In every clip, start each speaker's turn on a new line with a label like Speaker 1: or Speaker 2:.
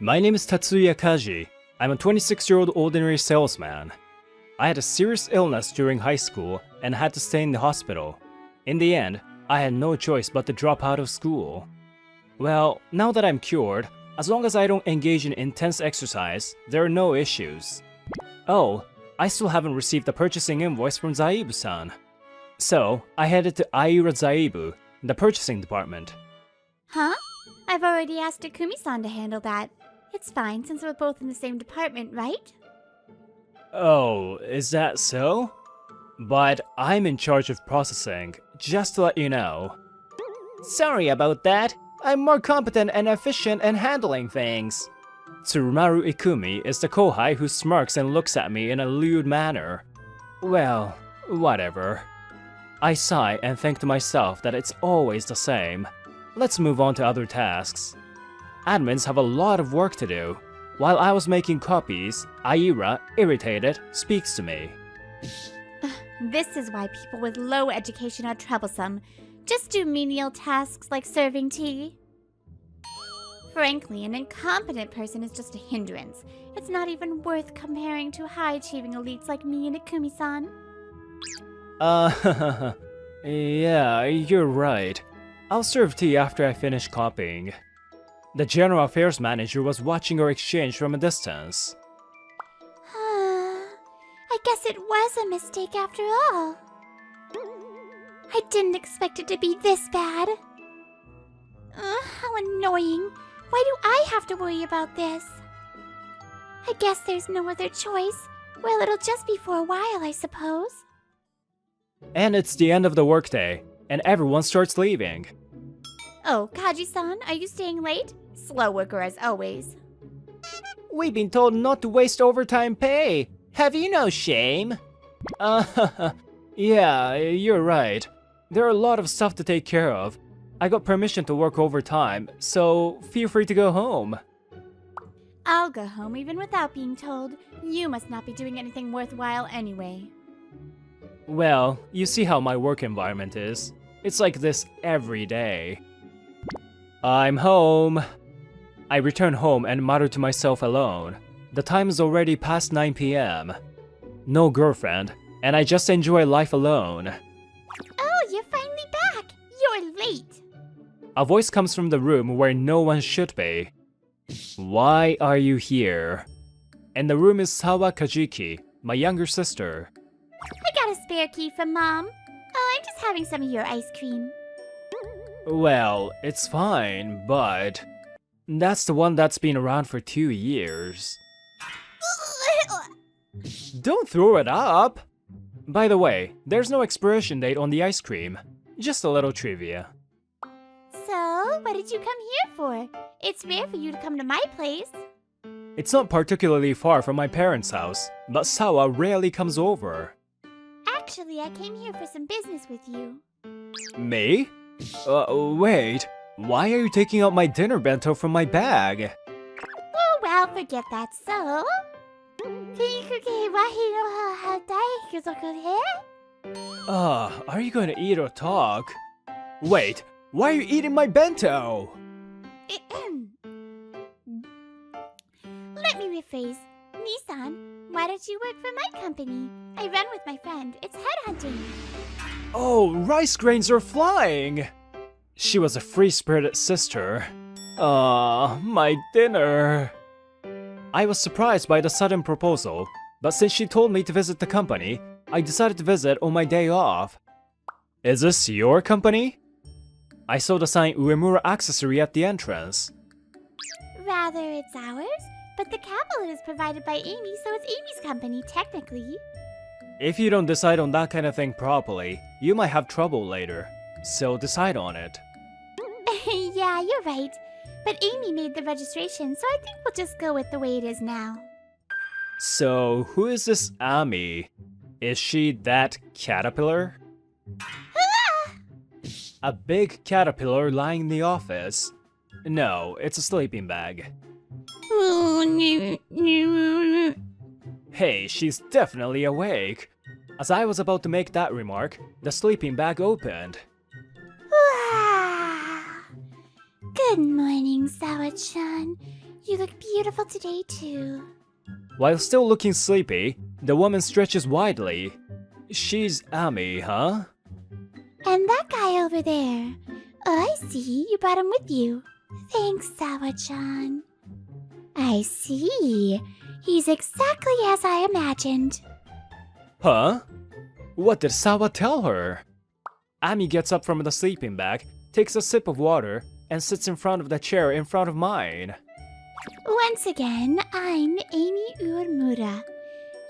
Speaker 1: My name is Tatsuya Kaji. I'm a 26-year-old ordinary salesman. I had a serious illness during high school and had to stay in the hospital. In the end, I had no choice but to drop out of school. Well, now that I'm cured, as long as I don't engage in intense exercise, there are no issues. Oh, I still haven't received the purchasing invoice from Zaibu-san. So, I headed to Aira Zaibu, the purchasing department.
Speaker 2: Huh? I've already asked Akumi-san to handle that. It's fine since we're both in the same department, right?
Speaker 1: Oh, is that so? But I'm in charge of processing, just to let you know. Sorry about that. I'm more competent and efficient in handling things. Tsurumaru Ikumi is the kohai who smirks and looks at me in a lewd manner. Well, whatever. I sigh and think to myself that it's always the same. Let's move on to other tasks. Admins have a lot of work to do. While I was making copies, Aira, irritated, speaks to me.
Speaker 2: This is why people with low education are troublesome. Just do menial tasks like serving tea. Frankly, an incompetent person is just a hindrance. It's not even worth comparing to high-achieving elites like me and Ikumi-san.
Speaker 1: Yeah, you're right. I'll serve tea after I finish copying. The General Affairs Manager was watching our exchange from a distance.
Speaker 2: I guess it was a mistake after all. I didn't expect it to be this bad. How annoying. Why do I have to worry about this? I guess there's no other choice. Well, it'll just be for a while, I suppose.
Speaker 1: And it's the end of the workday, and everyone starts leaving.
Speaker 2: Oh, Kaji-san, are you staying late? Slow worker as always.
Speaker 1: We've been told not to waste overtime pay. Have you no shame? Yeah, you're right. There are a lot of stuff to take care of. I got permission to work overtime, so feel free to go home.
Speaker 2: I'll go home even without being told. You must not be doing anything worthwhile anyway.
Speaker 1: Well, you see how my work environment is. It's like this every day. I'm home. I return home and mutter to myself alone. The time is already past 9 p.m. No girlfriend, and I just enjoy life alone.
Speaker 2: Oh, you're finally back! You're late!
Speaker 1: A voice comes from the room where no one should be. Why are you here? In the room is Sawa Kajiki, my younger sister.
Speaker 2: I got a spare key from Mom. Oh, I'm just having some of your ice cream.
Speaker 1: Well, it's fine, but... that's the one that's been around for 2 years. Don't throw it up! By the way, there's no expiration date on the ice cream. Just a little trivia.
Speaker 2: So, what did you come here for? It's rare for you to come to my place.
Speaker 1: It's not particularly far from my parents' house, but Sawa rarely comes over.
Speaker 2: Actually, I came here for some business with you.
Speaker 1: Me? Wait. Why are you taking out my dinner bento from my bag?
Speaker 2: Oh, well, forget that. So...
Speaker 1: are you going to eat or talk? Wait, why are you eating my bento?
Speaker 2: Let me rephrase. Nissan, why don't you work for my company? I run with my friend. It's headhunting.
Speaker 1: Oh, rice grains are flying! She was a free-spirited sister. My dinner. I was surprised by the sudden proposal, but since she told me to visit the company, I decided to visit on my day off. Is this your company? I saw the sign Uemura Accessory at the entrance.
Speaker 2: Rather, it's ours, but the capital is provided by Amy, so it's Amy's company, technically.
Speaker 1: If you don't decide on that kind of thing properly, you might have trouble later. So decide on it.
Speaker 2: Yeah, you're right. But Amy made the registration, so I think we'll just go with the way it is now.
Speaker 1: So, who is this Ami? Is she that caterpillar? A big caterpillar lying in the office. No, it's a sleeping bag. Hey, she's definitely awake. As I was about to make that remark, the sleeping bag opened.
Speaker 2: Good morning, Sawa-chan. You look beautiful today, too.
Speaker 1: While still looking sleepy, the woman stretches widely. She's Ami, huh?
Speaker 2: And that guy over there. Oh, I see. You brought him with you. Thanks, Sawa-chan. I see. He's exactly as I imagined.
Speaker 1: Huh? What did Sawa tell her? Ami gets up from the sleeping bag, takes a sip of water, and sits in front of the chair in front of mine.
Speaker 2: Once again, I'm Amy Uemura.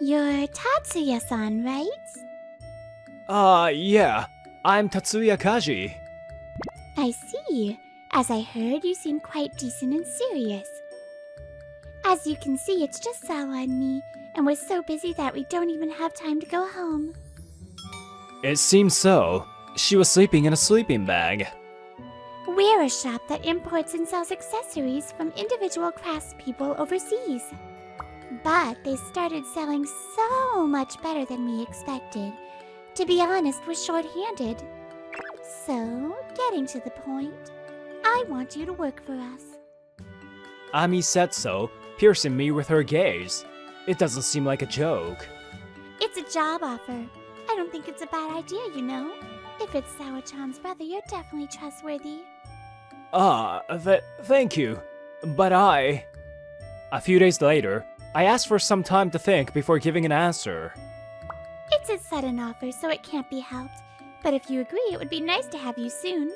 Speaker 2: You're Tatsuya-san, right?
Speaker 1: Yeah. I'm Tatsuya Kaji.
Speaker 2: I see. As I heard, you seem quite decent and serious. As you can see, it's just Sawa and me, and we're so busy that we don't even have time to go home.
Speaker 1: It seems so. She was sleeping in a sleeping bag.
Speaker 2: We're a shop that imports and sells accessories from individual craftspeople overseas. But they started selling so much better than we expected. To be honest, we're short-handed. So, getting to the point, I want you to work for us.
Speaker 1: Ami said so, piercing me with her gaze. It doesn't seem like a joke.
Speaker 2: It's a job offer. I don't think it's a bad idea, you know. If it's Sawa-chan's brother, you're definitely trustworthy.
Speaker 1: Thank you. But A few days later, I asked for some time to think before giving an answer.
Speaker 2: It's a sudden offer, so it can't be helped. But if you agree, it would be nice to have you soon.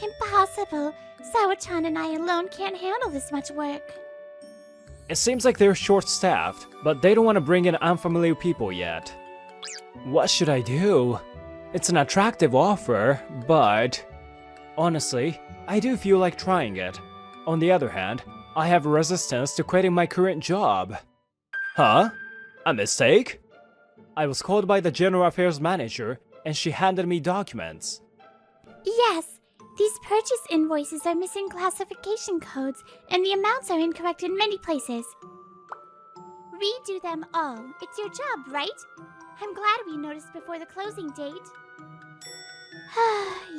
Speaker 2: Impossible. Sawa-chan and I alone can't handle this much work.
Speaker 1: It seems like they're short-staffed, but they don't want to bring in unfamiliar people yet. What should I do? It's an attractive offer, but... honestly, I do feel like trying it. On the other hand, I have resistance to quitting my current job. Huh? A mistake? I was called by the General Affairs Manager, and she handed me documents.
Speaker 2: Yes, these purchase invoices are missing classification codes, and the amounts are incorrect in many places. Redo them all. It's your job, right? I'm glad we noticed before the closing date.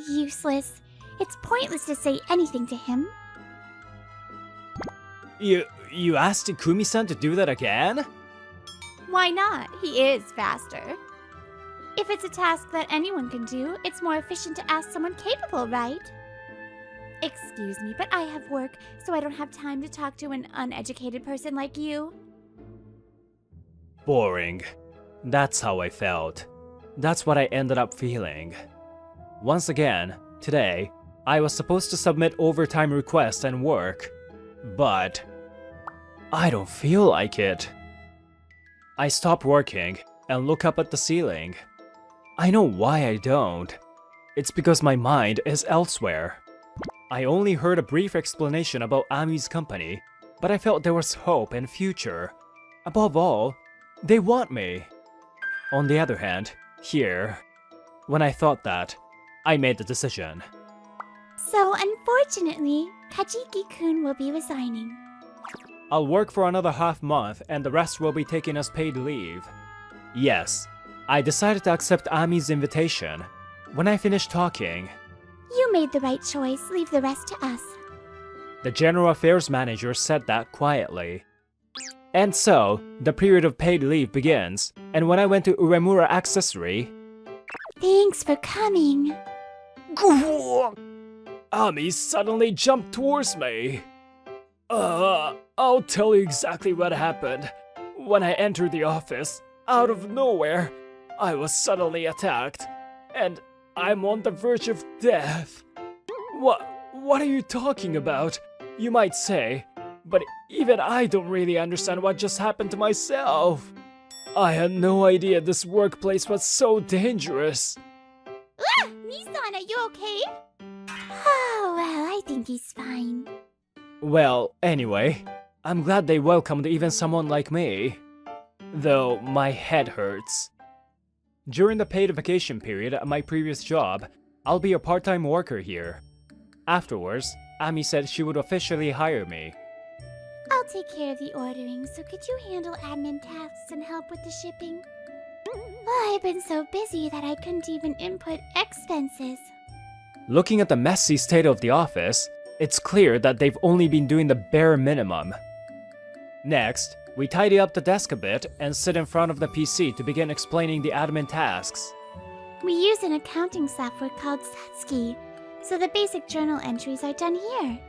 Speaker 2: Useless. It's pointless to say anything to him.
Speaker 1: You asked Kumi-san to do that again?
Speaker 2: Why not? He is faster. If it's a task that anyone can do, it's more efficient to ask someone capable, right? Excuse me, but I have work, so I don't have time to talk to an uneducated person like you.
Speaker 1: Boring. That's how I felt. That's what I ended up feeling. Once again, today, I was supposed to submit overtime requests and work, but I don't feel like it. I stop working and look up at the ceiling. I know why I don't. It's because my mind is elsewhere. I only heard a brief explanation about Ami's company, but I felt there was hope and future. Above all, they want me. On the other hand, here, when I thought that, I made the decision.
Speaker 2: So, unfortunately, Kajiki-kun will be resigning.
Speaker 1: I'll work for another half month and the rest will be taken as paid leave. Yes, I decided to accept Ami's invitation. When I finished talking,
Speaker 2: You made the right choice. Leave the rest to us.
Speaker 1: the General Affairs Manager said that quietly. And so, the period of paid leave begins, and when I went to Uemura Accessory...
Speaker 2: Thanks for coming.
Speaker 1: Ami suddenly jumped towards me. I'll tell you exactly what happened. When I entered the office, out of nowhere, I was suddenly attacked, and I'm on the verge of death. What are you talking about? You might say, but even I don't really understand what just happened to myself. I had no idea this workplace was so dangerous.
Speaker 2: Nissan, are you okay? Oh, well, I think he's fine.
Speaker 1: Well, anyway, I'm glad they welcomed even someone like me. Though my head hurts. During the paid vacation period at my previous job, I'll be a part-time worker here. Afterwards, Ami said she would officially hire me.
Speaker 2: I'll take care of the ordering, so could you handle admin tasks and help with the shipping? I've been so busy that I couldn't even input expenses.
Speaker 1: Looking at the messy state of the office, It's clear that they've only been doing the bare minimum. Next, we tidy up the desk a bit and sit in front of the PC to begin explaining the admin tasks.
Speaker 2: We use an accounting software called Satsuki, so the basic journal entries are done here.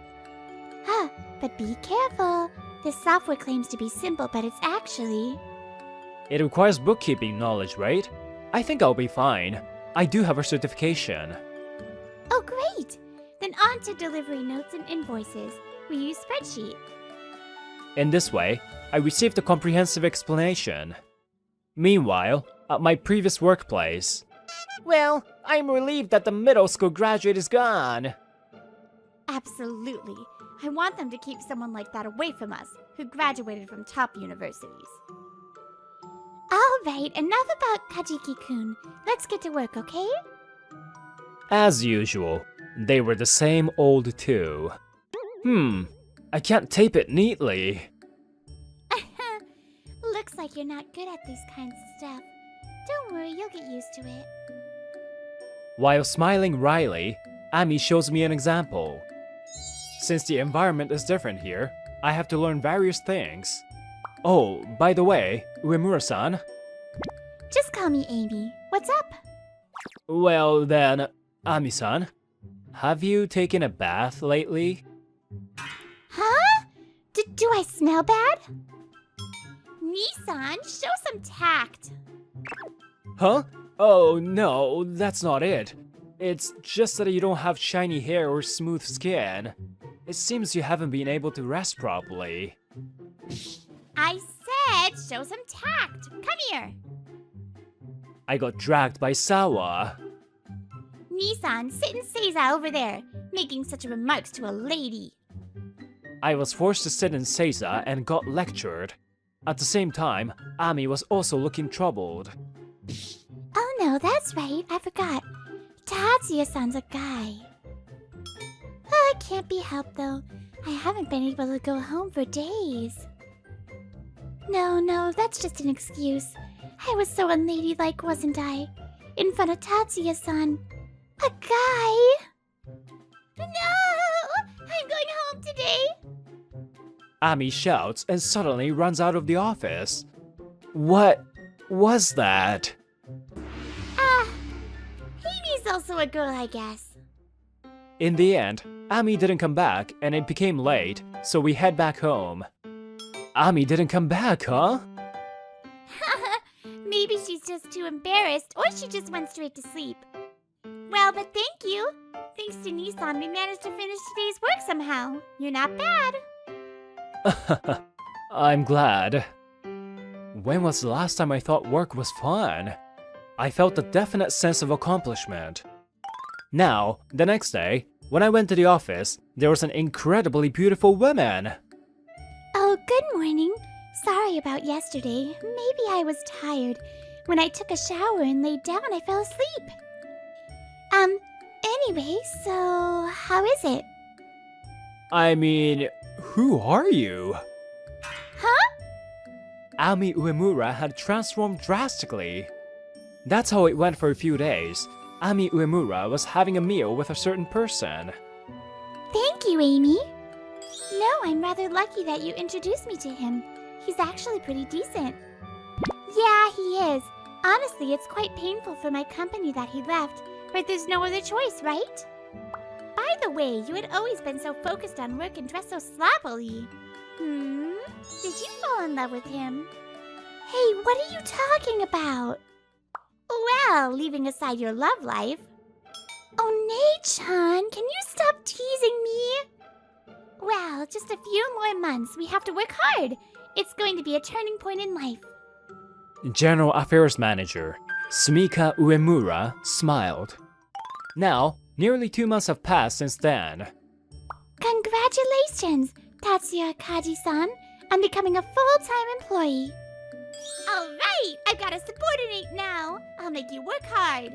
Speaker 2: But be careful. This software claims to be simple, but it's actually...
Speaker 1: It requires bookkeeping knowledge, right? I think I'll be fine. I do have a certification.
Speaker 2: Oh, great! Then on to delivery notes and invoices. We use spreadsheet.
Speaker 1: In this way, I received a comprehensive explanation. Meanwhile, at my previous workplace... Well, I'm relieved that the middle school graduate is gone.
Speaker 2: Absolutely. I want them to keep someone like that away from us, who graduated from top universities. Alright, enough about Kajiki-kun. Let's get to work, okay?
Speaker 1: As usual, they were the same old two. I can't tape it neatly.
Speaker 2: Looks like you're not good at these kinds of stuff. Don't worry, you'll get used to it.
Speaker 1: While smiling wryly, Ami shows me an example. Since the environment is different here, I have to learn various things. Oh, by the way, Uemura-san?
Speaker 2: Just call me Amy. What's up?
Speaker 1: Well then, Ami-san, have you taken a bath lately?
Speaker 2: Huh? Do I smell bad? Nissan, show some tact.
Speaker 1: Huh? Oh no, that's not it. It's just that you don't have shiny hair or smooth skin. It seems you haven't been able to rest properly.
Speaker 2: I said show some tact. Come here.
Speaker 1: I got dragged by Sawa.
Speaker 2: Nissan, sit and Seiza over there, making such remarks to a lady.
Speaker 1: I was forced to sit in Seiza and got lectured. At the same time, Ami was also looking troubled.
Speaker 2: Oh no, that's right, I forgot. Tatsuya-san's a guy. Oh, it can't be helped though. I haven't been able to go home for days. No, that's just an excuse. I was so unladylike, wasn't I? In front of Tatsuya-san. A guy? No! I'm going home today!
Speaker 1: Ami shouts and suddenly runs out of the office. What was that?
Speaker 2: Amy's also a girl, I guess.
Speaker 1: In the end, Ami didn't come back and it became late, so we head back home. Ami didn't come back, huh?
Speaker 2: Maybe she's just too embarrassed, or she just went straight to sleep. Well, but thank you. Thanks to Nissan, we managed to finish today's work somehow. You're not bad.
Speaker 1: I'm glad. When was the last time I thought work was fun? I felt a definite sense of accomplishment. Now, the next day, when I went to the office, there was an incredibly beautiful woman.
Speaker 2: Oh, good morning. Sorry about yesterday. Maybe I was tired. When I took a shower and laid down, I fell asleep. Anyway, so how is it?
Speaker 1: I mean, who are you?
Speaker 2: Huh?
Speaker 1: Ami Uemura had transformed drastically. That's how it went for a few days. Ami Uemura was having a meal with a certain person.
Speaker 2: Thank you, Amy. No, I'm rather lucky that you introduced me to him. He's actually pretty decent. Yeah, he is. Honestly, it's quite painful for my company that he left, but there's no other choice, right? By the way, you had always been so focused on work and dressed so sloppily. Did you fall in love with him? Hey, what are you talking about? Well, leaving aside your love life. Oh, Nei-chan, can you stop teasing me? Well, just a few more months. We have to work hard. It's going to be a turning point in life.
Speaker 1: General Affairs Manager Sumika Uemura smiled. Now, nearly 2 months have passed since then.
Speaker 2: Congratulations, Tatsuya Kaji-san, on becoming a full-time employee. Alright, I've got a subordinate now. I'll make you work hard.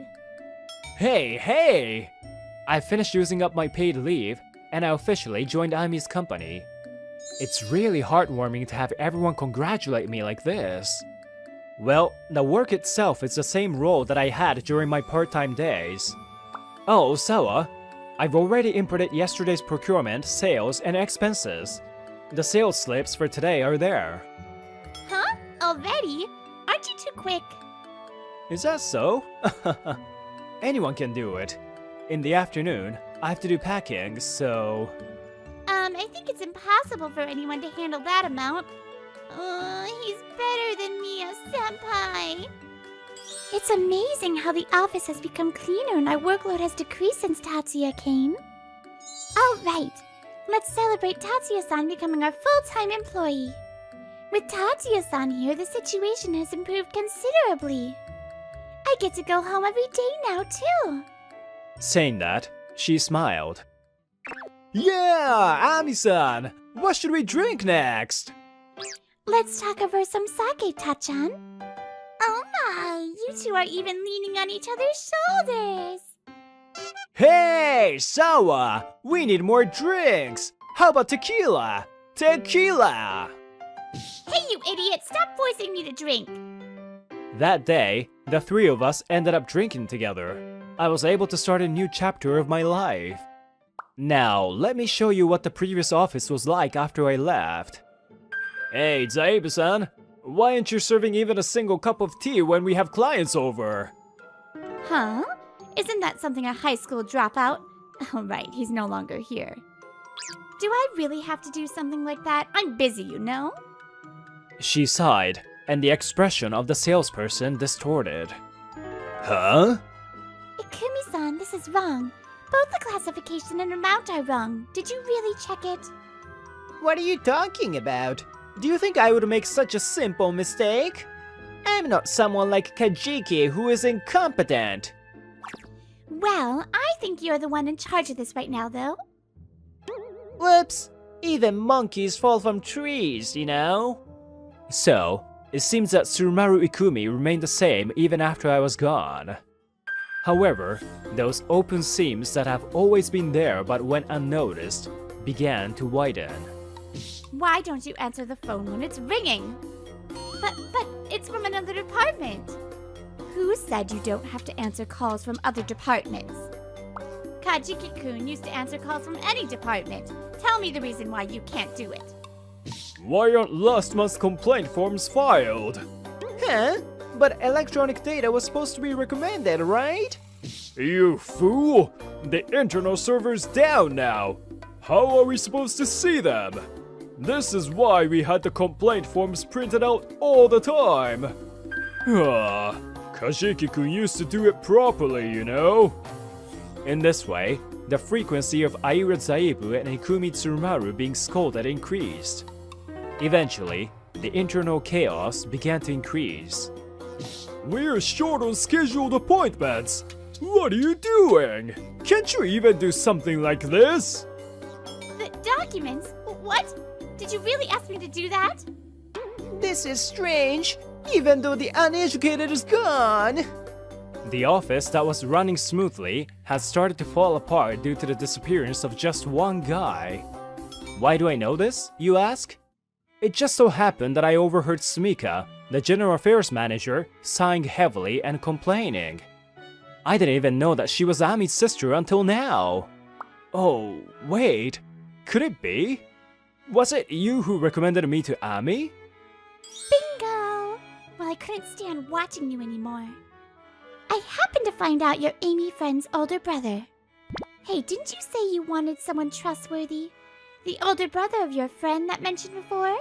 Speaker 1: Hey! I finished using up my paid leave, and I officially joined Ami's company. It's really heartwarming to have everyone congratulate me like this. Well, the work itself is the same role that I had during my part-time days. Oh, Sawa, I've already inputted yesterday's procurement, sales, and expenses. The sales slips for today are there.
Speaker 2: Huh? Already? Aren't you too quick?
Speaker 1: Is that so? Anyone can do it. In the afternoon, I have to do packing, so...
Speaker 2: I think it's impossible for anyone to handle that amount. He's better than me, a senpai. It's amazing how the office has become cleaner and our workload has decreased since Tatsuya came. Alright, let's celebrate Tatsuya-san becoming our full-time employee. With Tatsuya-san here, the situation has improved considerably. I get to go home every day now, too.
Speaker 1: Saying that, she smiled. Yeah, Ami-san! What should we drink next?
Speaker 2: Let's talk over some sake, Tachan. Oh my, you two are even leaning on each other's shoulders.
Speaker 1: Hey, Sawa! We need more drinks! How about tequila? Tequila!
Speaker 2: Hey, you idiot! Stop forcing me to drink!
Speaker 1: That day, the three of us ended up drinking together. I was able to start a new chapter of my life. Now, let me show you what the previous office was like after I left. Hey, Zaiba-san! Why aren't you serving even a single cup of tea when we have clients over?
Speaker 2: Huh? Isn't that something a high school dropout? Oh right, he's no longer here. Do I really have to do something like that? I'm busy, you know?
Speaker 1: She sighed, and the expression of the salesperson distorted. Huh?
Speaker 2: Ikumi-san, this is wrong. Both the classification and amount are wrong. Did you really check it?
Speaker 1: What are you talking about? Do you think I would make such a simple mistake? I'm not someone like Kajiki who is incompetent.
Speaker 2: Well, I think you're the one in charge of this right now, though.
Speaker 1: Whoops! Even monkeys fall from trees, you know? So, it seems that Tsurumaru Ikumi remained the same even after I was gone. However, those open seams that have always been there but went unnoticed began to widen.
Speaker 2: Why don't you answer the phone when it's ringing? But it's from another department. Who said you don't have to answer calls from other departments? Kajiki-kun used to answer calls from any department. Tell me the reason why you can't do it.
Speaker 1: Why aren't last month's complaint forms filed? Huh? But electronic data was supposed to be recommended, right? You fool! The internal server's down now! How are we supposed to see them? This is why we had the complaint forms printed out all the time! Kajiki-kun used to do it properly, you know? In this way, the frequency of Aira Zaibu and Ikumi Tsurumaru being scolded increased. Eventually, the internal chaos began to increase. We're short on scheduled appointments! What are you doing? Can't you even do something like this?
Speaker 2: The documents? What? Did you really ask me to do that?
Speaker 1: This is strange, even though the uneducated is gone. The office that was running smoothly has started to fall apart due to the disappearance of just one guy. Why do I know this, you ask? It just so happened that I overheard Sumika, the general affairs manager, sighing heavily and complaining. I didn't even know that she was Ami's sister until now. Oh, wait, could it be? Was it you who recommended me to Ami?
Speaker 2: Bingo! Well, I couldn't stand watching you anymore. I happened to find out you're Amy friend's older brother. Hey, didn't you say you wanted someone trustworthy? The older brother of your friend that mentioned before?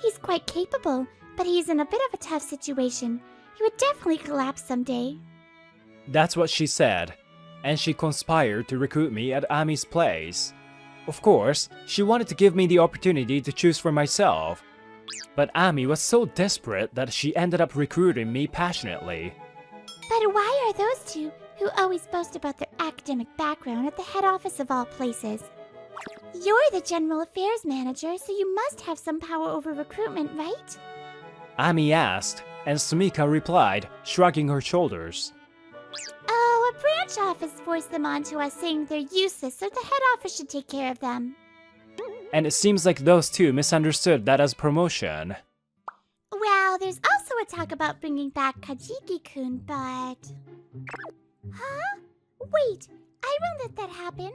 Speaker 2: He's quite capable, but he's in a bit of a tough situation. He would definitely collapse someday.
Speaker 1: That's what she said, and she conspired to recruit me at Ami's place. Of course, she wanted to give me the opportunity to choose for myself. But Ami was so desperate that she ended up recruiting me passionately.
Speaker 2: But why are those two, who always boast about their academic background, at the head office of all places? You're the general affairs manager, so you must have some power over recruitment, right?
Speaker 1: Ami asked, and Sumika replied, shrugging her shoulders.
Speaker 2: Oh, a branch office forced them onto us saying they're useless, so the head office should take care of them.
Speaker 1: And it seems like those two misunderstood that as promotion.
Speaker 2: Well, there's also a talk about bringing back Kajiki-kun, but... Huh? Wait, I won't let that happen.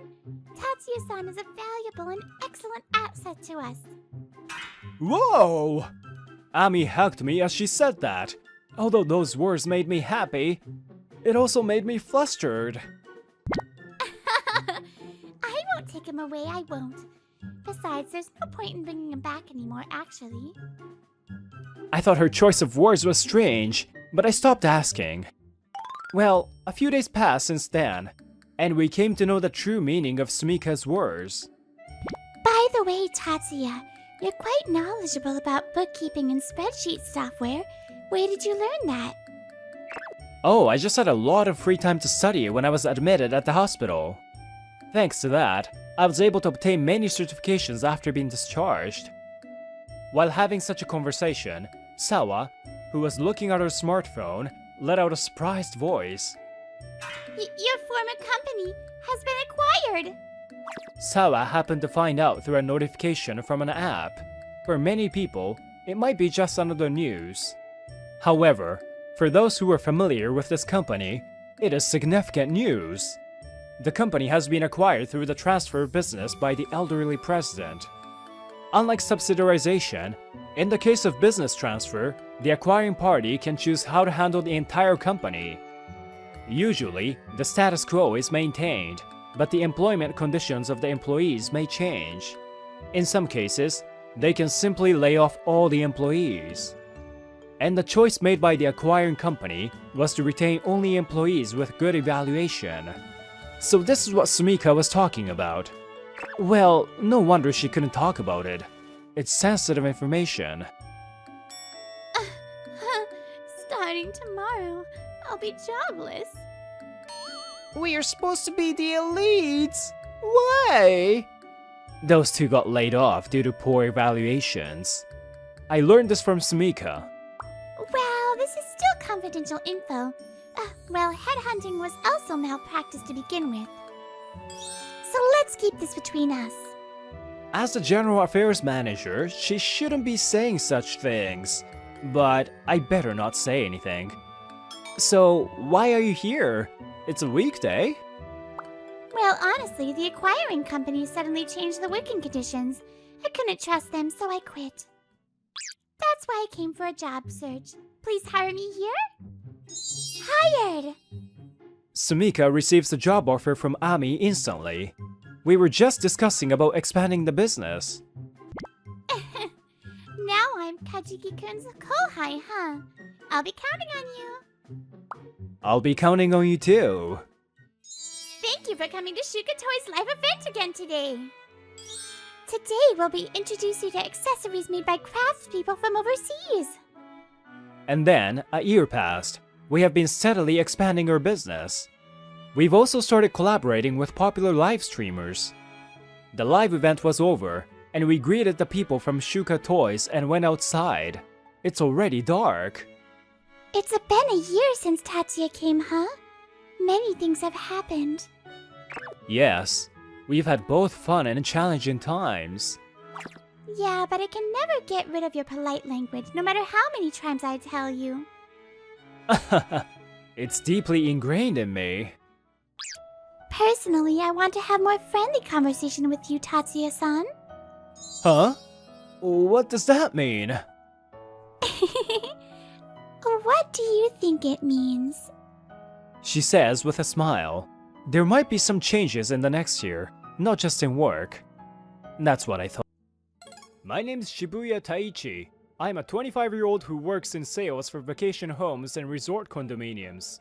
Speaker 2: Tatsuya-san is a valuable and excellent asset to us.
Speaker 1: Whoa! Ami hugged me as she said that. Although those words made me happy, it also made me flustered.
Speaker 2: I won't take him away, I won't. Besides, there's no point in bringing him back anymore, actually.
Speaker 1: I thought her choice of words was strange, but I stopped asking. Well, a few days passed since then, and we came to know the true meaning of Sumika's words.
Speaker 2: By the way, Tatsuya, you're quite knowledgeable about bookkeeping and spreadsheet software. Where did you learn that?
Speaker 1: Oh, I just had a lot of free time to study when I was admitted at the hospital. Thanks to that, I was able to obtain many certifications after being discharged. While having such a conversation, Sawa, who was looking at her smartphone, let out a surprised voice.
Speaker 2: Your former company has been acquired!
Speaker 1: Sawa happened to find out through a notification from an app. For many people, it might be just another news. However, for those who are familiar with this company, it is significant news. The company has been acquired through the transfer of business by the elderly president. Unlike subsidiarization, in the case of business transfer, the acquiring party can choose how to handle the entire company. Usually, the status quo is maintained, but the employment conditions of the employees may change. In some cases, they can simply lay off all the employees. And the choice made by the acquiring company was to retain only employees with good evaluation. So this is what Sumika was talking about. Well, no wonder she couldn't talk about it. It's sensitive information.
Speaker 2: Starting tomorrow, I'll be jobless.
Speaker 1: We are supposed to be the elites! Why? Those two got laid off due to poor evaluations. I learned this from Sumika.
Speaker 2: Well, this is still confidential info. Well, headhunting was also malpractice to begin with. So let's keep this between us.
Speaker 1: As the general affairs manager, she shouldn't be saying such things. But I better not say anything. So, why are you here? It's a weekday.
Speaker 2: Well, honestly, the acquiring company suddenly changed the working conditions. I couldn't trust them, so I quit. That's why I came for a job search. Please hire me here? Hired!
Speaker 1: Sumika receives a job offer from Ami instantly. We were just discussing about expanding the business.
Speaker 2: Now I'm Kajiki-kun's kohai, huh? I'll be counting on you.
Speaker 1: I'll be counting on you too.
Speaker 2: Thank you for coming to Shuka Toys live event again today. Today we'll be introducing you to accessories made by craftspeople from overseas.
Speaker 1: And then, a year passed. We have been steadily expanding our business. We've also started collaborating with popular live streamers. The live event was over, and we greeted the people from Shuka Toys and went outside. It's already dark.
Speaker 2: It's been a year since Tatsuya came, huh? Many things have happened.
Speaker 1: Yes, we've had both fun and challenging times.
Speaker 2: Yeah, but I can never get rid of your polite language, no matter how many times I tell you.
Speaker 1: It's deeply ingrained in me.
Speaker 2: Personally, I want to have more friendly conversation with you, Tatsuya-san.
Speaker 1: Huh? What does that mean?
Speaker 2: What do you think it means?
Speaker 1: She says with a smile. There might be some changes in the next year, not just in work. That's what I thought. My name is Shibuya Taichi. I'm a 25-year-old who works in sales for vacation homes and resort condominiums.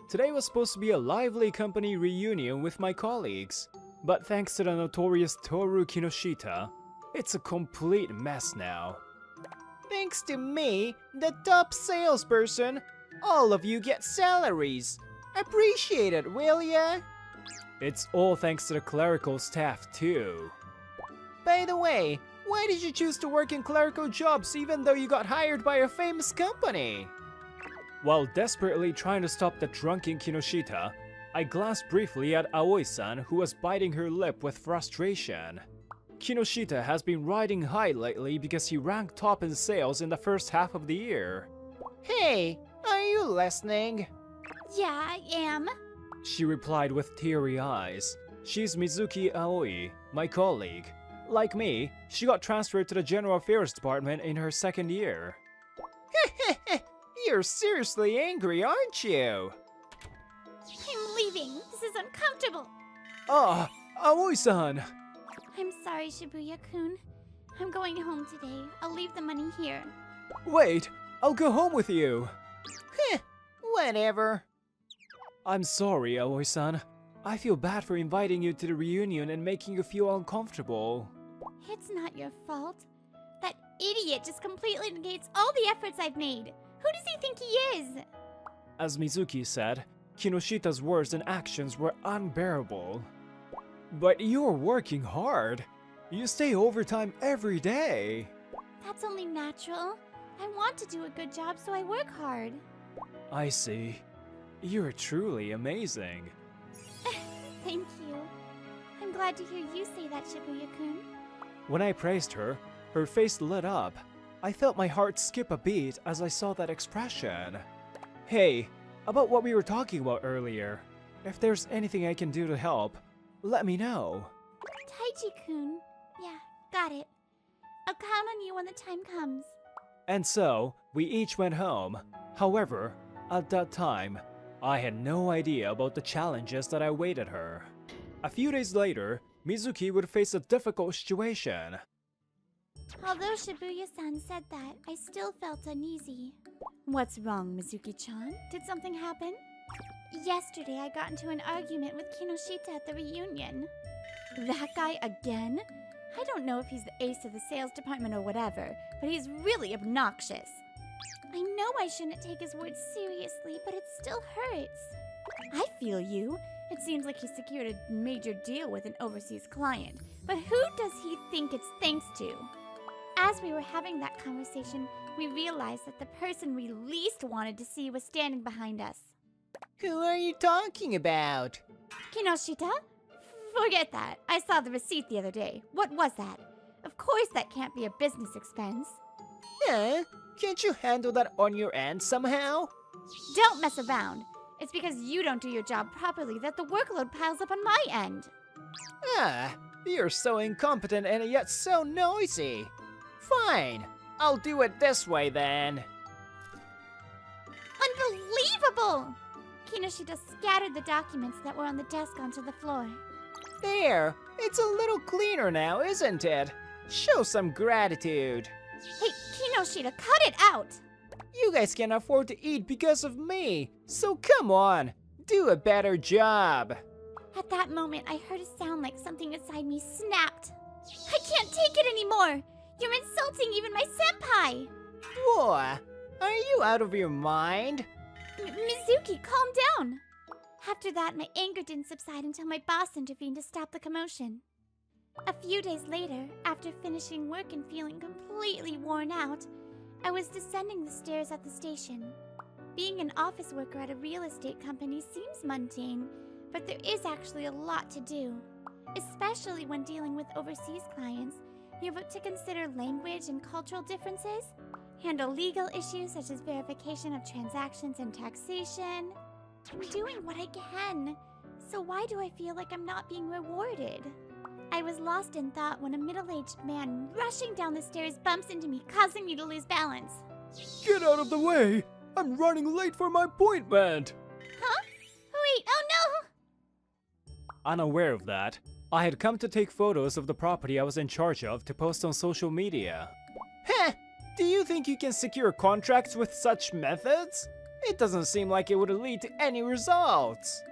Speaker 1: Today was supposed to be a lively company reunion with my colleagues, but thanks to the notorious Toru Kinoshita, it's a complete mess now. Thanks to me, the top salesperson, all of you get salaries. Appreciate it, will ya? It's all thanks to the clerical staff too. By the way, why did you choose to work in clerical jobs even though you got hired by a famous company? While desperately trying to stop the drunken Kinoshita, I glanced briefly at Aoi-san who was biting her lip with frustration. Kinoshita has been riding high lately because he ranked top in sales in the first half of the year. Hey, are you listening?
Speaker 2: Yeah, I am.
Speaker 1: She replied with teary eyes. She's Mizuki Aoi, my colleague. Like me, she got transferred to the General Affairs Department in her second year. You're seriously angry, aren't you?
Speaker 2: I'm leaving. This is uncomfortable.
Speaker 1: Ah, Aoi-san!
Speaker 2: I'm sorry, Shibuya-kun. I'm going home today. I'll leave the money here.
Speaker 1: Wait, I'll go home with you.
Speaker 3: Whatever.
Speaker 1: I'm sorry, Aoi-san. I feel bad for inviting you to the reunion and making you feel uncomfortable.
Speaker 2: It's not your fault. That idiot just completely negates all the efforts I've made. Who does he think he is?
Speaker 1: As Mizuki said, Kinoshita's words and actions were unbearable. But you're working hard. You stay overtime every day.
Speaker 2: That's only natural. I want to do a good job, so I work hard.
Speaker 1: I see. You're truly amazing.
Speaker 2: Thank you. I'm glad to hear you say that, Shibuya-kun.
Speaker 1: When I praised her, her face lit up. I felt my heart skip a beat as I saw that expression. Hey, about what we were talking about earlier. If there's anything I can do to help, let me know.
Speaker 2: Taiji-kun. Yeah, got it. I'll count on you when the time comes.
Speaker 1: And so, we each went home. However, at that time, I had no idea about the challenges that awaited her. A few days later, Mizuki would face a difficult situation.
Speaker 2: Although Shibuya-san said that, I still felt uneasy. What's wrong, Mizuki-chan? Did something happen? Yesterday, I got into an argument with Kinoshita at the reunion. That guy again? I don't know if he's the ace of the sales department or whatever, but he's really obnoxious. I know I shouldn't take his words seriously, but it still hurts. I feel you. It seems like he secured a major deal with an overseas client, but who does he think it's thanks to? As we were having that conversation, we realized that the person we least wanted to see was standing behind us.
Speaker 3: Who are you talking about?
Speaker 2: Kinoshita? Forget that. I saw the receipt the other day. What was that? Of course that can't be a business expense.
Speaker 3: Can't you handle that on your end somehow?
Speaker 2: Don't mess around. It's because you don't do your job properly that the workload piles up on my end.
Speaker 3: You're so incompetent and yet so noisy. Fine, I'll do it this way then.
Speaker 2: Unbelievable! Kinoshita scattered the documents that were on the desk onto the floor.
Speaker 3: There, it's a little cleaner now, isn't it? Show some gratitude.
Speaker 2: Hey, Kinoshita, cut it out!
Speaker 3: You guys can afford to eat because of me, so come on, do a better job.
Speaker 2: At that moment, I heard a sound like something inside me snapped. I can't take it anymore! You're insulting even my senpai!
Speaker 3: Boy, are you out of your mind?
Speaker 2: Mizuki, calm down! After that, my anger didn't subside until my boss intervened to stop the commotion. A few days later, after finishing work and feeling completely worn out, I was descending the stairs at the station. Being an office worker at a real estate company seems mundane, but there is actually a lot to do. Especially when dealing with overseas clients, you have to consider language and cultural differences, handle legal issues such as verification of transactions and taxation. I'm doing what I can, so why do I feel like I'm not being rewarded? I was lost in thought when a middle-aged man rushing down the stairs bumps into me, causing me to lose balance.
Speaker 1: Get out of the way! I'm running late for my appointment!
Speaker 2: Huh? Wait, oh no!
Speaker 1: Unaware of that, I had come to take photos of the property I was in charge of to post on social media.
Speaker 3: Heh, do you think you can secure contracts with such methods? It doesn't seem like it would lead to any results.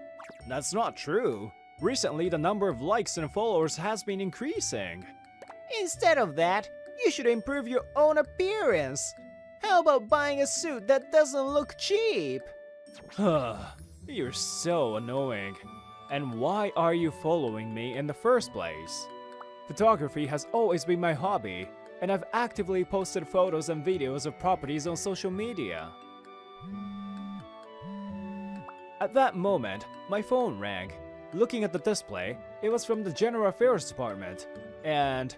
Speaker 1: That's not true. Recently, the number of likes and followers has been increasing.
Speaker 3: Instead of that, you should improve your own appearance. How about buying a suit that doesn't look cheap?
Speaker 1: You're so annoying. And why are you following me in the first place? Photography has always been my hobby, and I've actively posted photos and videos of properties on social media. At that moment, my phone rang. Looking at the display, it was from the General Affairs Department, and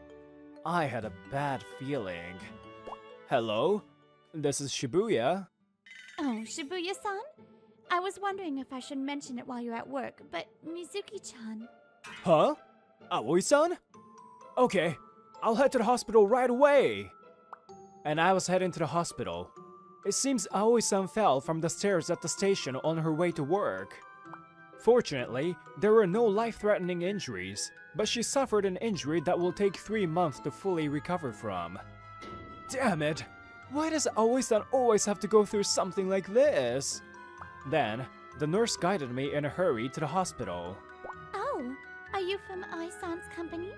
Speaker 1: I had a bad feeling. Hello? This is Shibuya.
Speaker 2: Oh, Shibuya-san? I was wondering if I should mention it while you're at work, but Mizuki-chan...
Speaker 1: Huh? Aoi-san? Okay, I'll head to the hospital right away! And I was heading to the hospital. It seems Aoi-san fell from the stairs at the station on her way to work. Fortunately, there were no life-threatening injuries, but she suffered an injury that will take 3 months to fully recover from. Damn it! Why does Aoi-san always have to go through something like this? Then, the nurse guided me in a hurry to the hospital.
Speaker 2: Oh, are you from Aoi-san's company?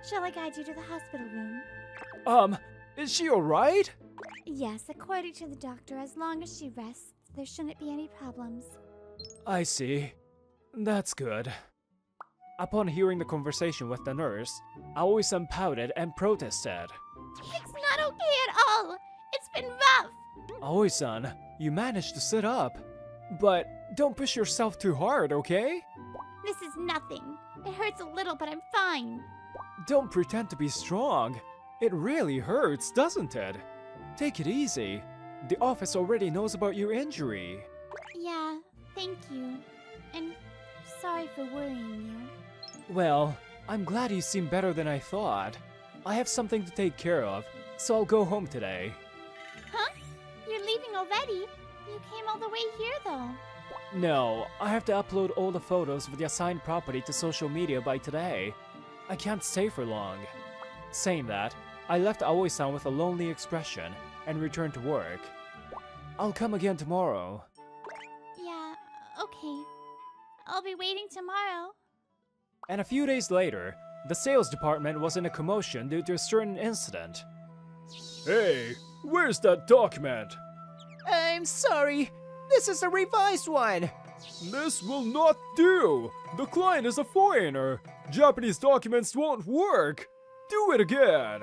Speaker 2: Shall I guide you to the hospital room?
Speaker 1: Is she alright?
Speaker 2: Yes, according to the doctor, as long as she rests, there shouldn't be any problems.
Speaker 1: I see. That's good. Upon hearing the conversation with the nurse, Aoi-san pouted and protested.
Speaker 2: It's not okay at all! It's been rough!
Speaker 1: Aoi-san, you managed to sit up. But don't push yourself too hard, okay?
Speaker 2: This is nothing. It hurts a little, but I'm fine.
Speaker 1: Don't pretend to be strong. It really hurts, doesn't it? Take it easy. The office already knows about your injury.
Speaker 2: Yeah, thank you. And sorry for worrying you.
Speaker 1: Well, I'm glad you seem better than I thought. I have something to take care of, so I'll go home today.
Speaker 2: Huh? You're leaving already? You came all the way here, though.
Speaker 1: No, I have to upload all the photos of the assigned property to social media by today. I can't stay for long. Saying that, I left Aoi-san with a lonely expression and returned to work. I'll come again tomorrow.
Speaker 2: Yeah, okay. I'll be waiting tomorrow.
Speaker 1: And a few days later, the sales department was in a commotion due to a certain incident. Hey, where's that document?
Speaker 3: I'm sorry. This is a revised one.
Speaker 1: This will not do! The client is a foreigner! Japanese documents won't work! Do it again!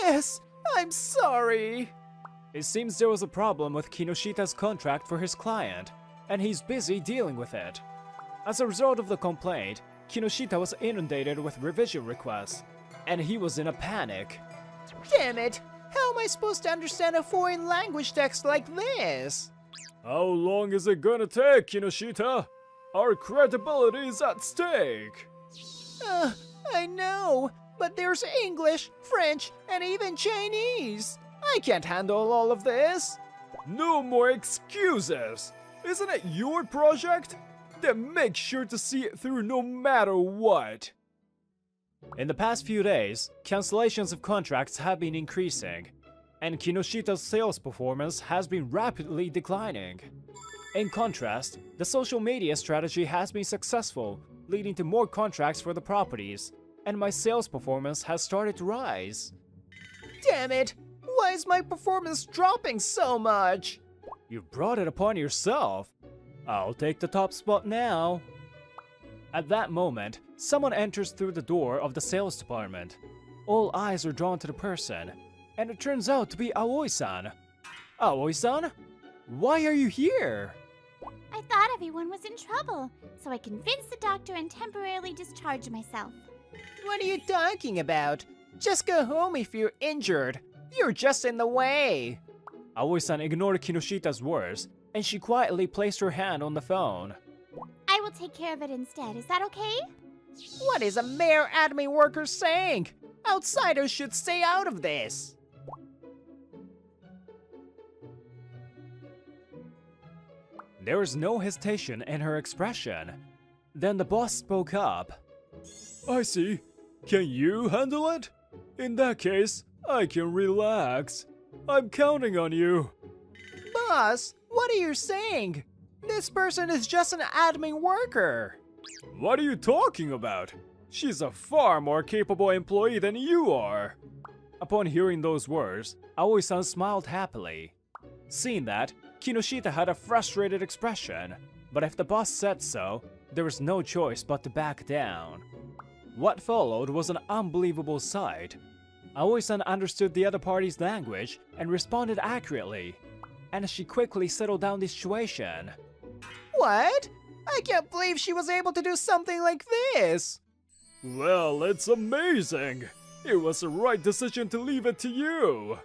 Speaker 3: Yes, I'm sorry.
Speaker 1: It seems there was a problem with Kinoshita's contract for his client, and he's busy dealing with it. As a result of the complaint, Kinoshita was inundated with revision requests, and he was in a panic.
Speaker 3: Damn it! How am I supposed to understand a foreign language text like this?
Speaker 1: How long is it gonna take, Kinoshita? Our credibility is at stake!
Speaker 3: I know, but there's English, French, and even Chinese. I can't handle all of this.
Speaker 1: No more excuses! Isn't it your project? Then make sure to see it through no matter what! In the past few days, cancellations of contracts have been increasing, and Kinoshita's sales performance has been rapidly declining. In contrast, the social media strategy has been successful, leading to more contracts for the properties, and my sales performance has started to rise.
Speaker 3: Damn it! Why is my performance dropping so much?
Speaker 1: You brought it upon yourself. I'll take the top spot now. At that moment, someone enters through the door of the sales department. All eyes are drawn to the person, and it turns out to be Aoi-san. Aoi-san? Why are you here?
Speaker 2: I thought everyone was in trouble, so I convinced the doctor and temporarily discharged myself.
Speaker 3: What are you talking about? Just go home if you're injured. You're just in the way.
Speaker 1: Aoi-san ignored Kinoshita's words, and she quietly placed her hand on the phone.
Speaker 2: I will take care of it instead. Is that okay?
Speaker 3: What is a mere admin worker saying? Outsiders should stay out of this.
Speaker 1: There was no hesitation in her expression. Then the boss spoke up. I see. Can you handle it? In that case, I can relax. I'm counting on you.
Speaker 3: Boss, what are you saying? This person is just an admin worker.
Speaker 1: What are you talking about? She's a far more capable employee than you are. Upon hearing those words, Aoi-san smiled happily. Seeing that, Kinoshita had a frustrated expression, but if the boss said so, there was no choice but to back down. What followed was an unbelievable sight. Aoi-san understood the other party's language and responded accurately, and she quickly settled down the situation.
Speaker 3: What? I can't believe she was able to do something like this!
Speaker 1: Well, it's amazing! It was the right decision to leave it to you!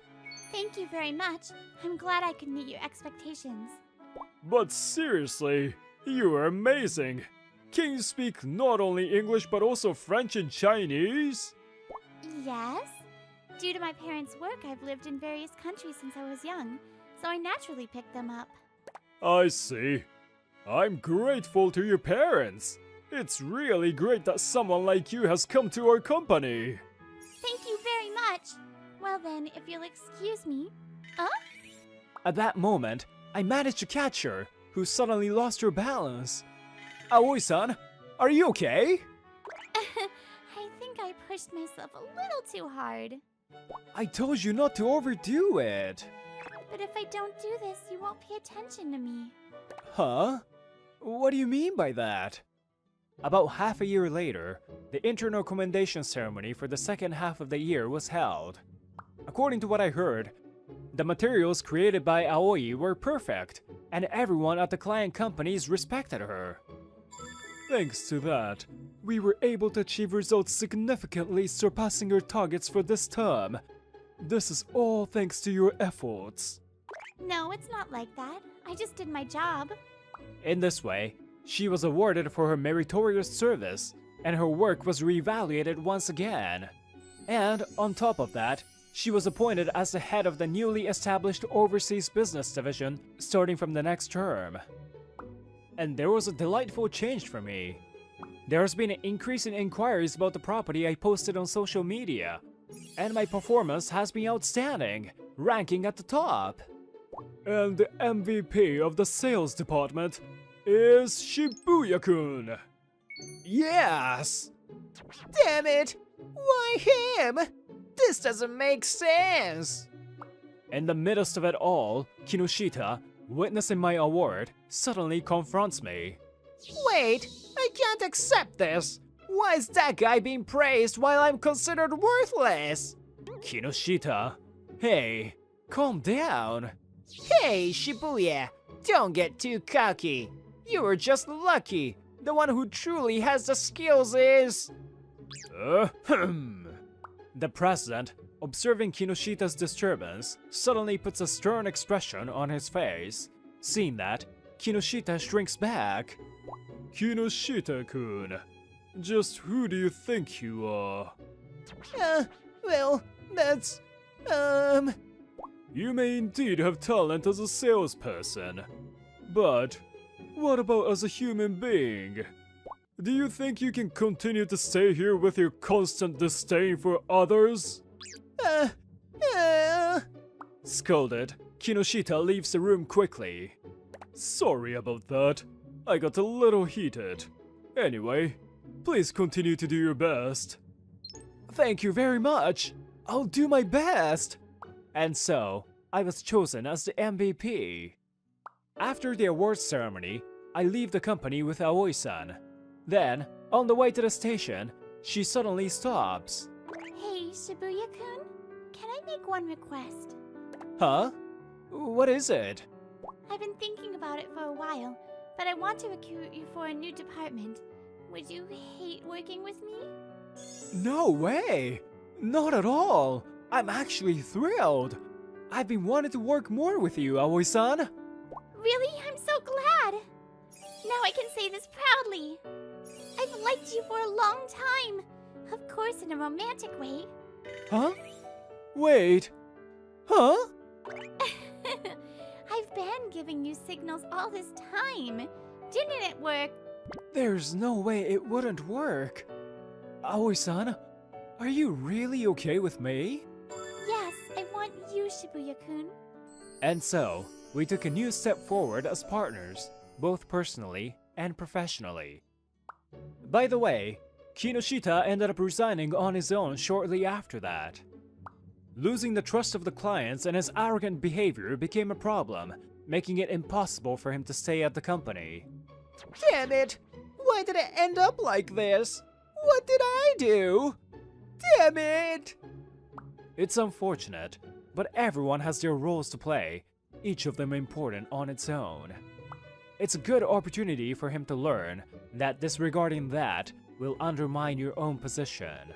Speaker 2: Thank you very much. I'm glad I could meet your expectations.
Speaker 1: But seriously, you are amazing. Can you speak not only English but also French and Chinese?
Speaker 2: Yes. Due to my parents' work, I've lived in various countries since I was young, so I naturally picked them up.
Speaker 1: I see. I'm grateful to your parents. It's really great that someone like you has come to our company.
Speaker 2: Thank you very much. Well then, if you'll excuse me.
Speaker 1: At that moment, I managed to catch her, who suddenly lost her balance. Aoi-san, are you okay?
Speaker 2: I think I pushed myself a little too hard.
Speaker 1: I told you not to overdo it.
Speaker 2: But if I don't do this, you won't pay attention to me.
Speaker 1: Huh? What do you mean by that? About half a year later, the internal commendation ceremony for the second half of the year was held. According to what I heard, the materials created by Aoi were perfect, and everyone at the client companies respected her. Thanks to that, we were able to achieve results significantly surpassing your targets for this term. This is all thanks to your efforts.
Speaker 2: No, it's not like that. I just did my job.
Speaker 1: In this way, she was awarded for her meritorious service, and her work was reevaluated once again. And on top of that, she was appointed as the head of the newly established Overseas Business Division starting from the next term. And there was a delightful change for me. There has been an increase in inquiries about the property I posted on social media, and my performance has been outstanding, ranking at the top. And the MVP of the sales department is Shibuya-kun. Yes!
Speaker 3: Damn it! Why him? This doesn't make sense!
Speaker 1: In the midst of it all, Kinoshita, witnessing my award, suddenly confronts me.
Speaker 3: Wait, I can't accept this! Why is that guy being praised while I'm considered worthless?
Speaker 1: Kinoshita, hey, calm down.
Speaker 3: Hey, Shibuya, don't get too cocky. You were just lucky. The one who truly has the skills is...
Speaker 1: The president, observing Kinoshita's disturbance, suddenly puts a stern expression on his face. Seeing that, Kinoshita shrinks back. Kinoshita-kun, just who do you think you are?
Speaker 3: Well, that's...
Speaker 1: You may indeed have talent as a salesperson, but what about as a human being? Do you think you can continue to stay here with your constant disdain for others? Scolded, Kinoshita leaves the room quickly. Sorry about that. I got a little heated. Anyway, please continue to do your best. Thank you very much. I'll do my best. And so, I was chosen as the MVP. After the awards ceremony, I leave the company with Aoi-san. Then, on the way to the station, she suddenly stops.
Speaker 2: Hey, Shibuya-kun, can I make one request?
Speaker 1: Huh? What is it?
Speaker 2: I've been thinking about it for a while, but I want to recruit you for a new department. Would you hate working with me?
Speaker 1: No way! Not at all! I'm actually thrilled! I've been wanting to work more with you, Aoi-san!
Speaker 2: Really? I'm so glad! Now I can say this proudly! I've liked you for a long time! Of course in a romantic way.
Speaker 1: Huh? Wait! Huh?
Speaker 2: I've been giving you signals all this time! Didn't it work?
Speaker 1: There's no way it wouldn't work. Aoi-san, are you really okay with me?
Speaker 2: Yes, I want you, Shibuya-kun.
Speaker 1: And so, we took a new step forward as partners, both personally and professionally. By the way, Kinoshita ended up resigning on his own shortly after that. Losing the trust of the clients and his arrogant behavior became a problem, making it impossible for him to stay at the company.
Speaker 3: Damn it! Why did it end up like this? What did I do? Damn it!
Speaker 1: It's unfortunate, but everyone has their roles to play, each of them important on its own. It's a good opportunity for him to learn that disregarding that will undermine your own position.